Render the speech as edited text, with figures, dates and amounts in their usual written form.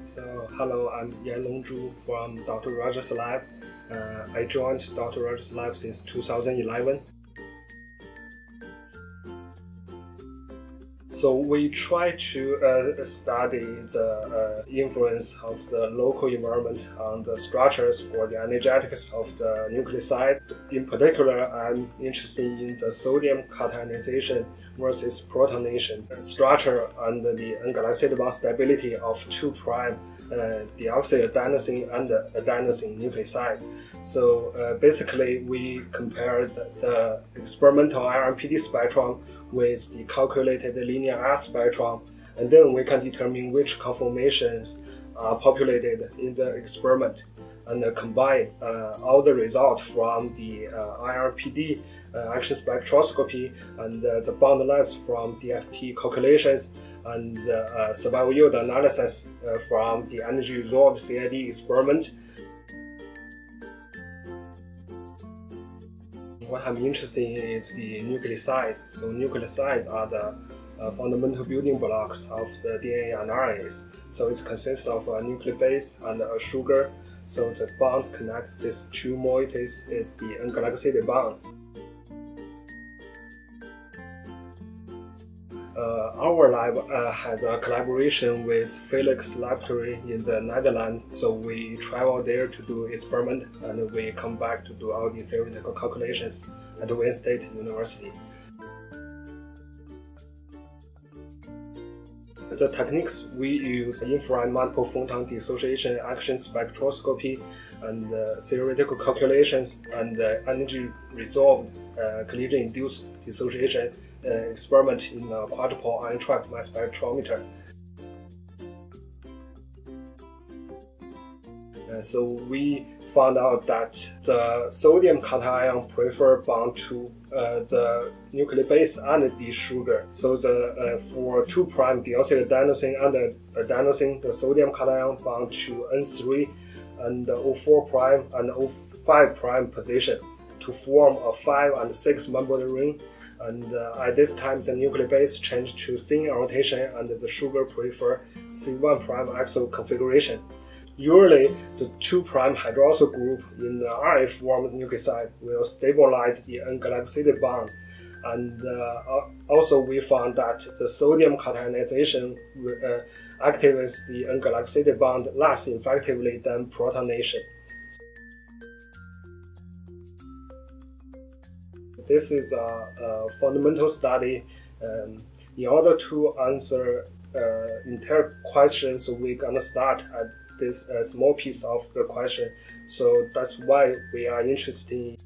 So, hello, I'm Yanlong Zhu from Dr. Rodgers' lab. I joined Dr. Rodgers' lab since 2011. So we try to study the influence of the local environment on the structures for the energetics of the nucleoside. In particular, I'm interested in the sodium cationization versus protonation structure and the N-galaxide bond stability of 2' deoxyadenosine and adenosine nucleoside. So basically, we compared the experimental IRPD spectrum with the calculated linear R spectrum, and then we can determine which conformations are populated in the experiment and combine all the results from the IRPD action spectroscopy and the bond lengths from DFT calculations and survival yield analysis from the energy resolved CID experiment. What I'm interested in is the nucleosides. So nucleosides are the fundamental building blocks of the DNA and RNAs. So it consists of a nucleic base and a sugar. So the bond connect these two moieties is the N-galaxide bond. Our lab has a collaboration with Felix Laboratory in the Netherlands, so we travel there to do experiment and we come back to do all the theoretical calculations at Wayne State University. The techniques we use: infrared multiple photon dissociation action spectroscopy and theoretical calculations and energy resolved collision-induced dissociation experiment in a quadrupole ion trap mass spectrometer. So we found out that the sodium cation prefer bond to the nucleic base and the sugar. So for 2' deoxyadenosine and adenosine, the sodium cation bond to N3 and O4' and O5' position to form a 5 and 6 membered ring. And at this time, the nucleic base changed to thin rotation and the sugar prefer C1' axial configuration. Usually, the 2' hydroxyl group in the RA-formed nucleoside will stabilize the N-galaxide bond. And also, we found that the sodium cationization activates the N-galaxide bond less effectively than protonation. This is a fundamental study. In order to answer entire question, so we're gonna start at this small piece of the question. So that's why we are interested in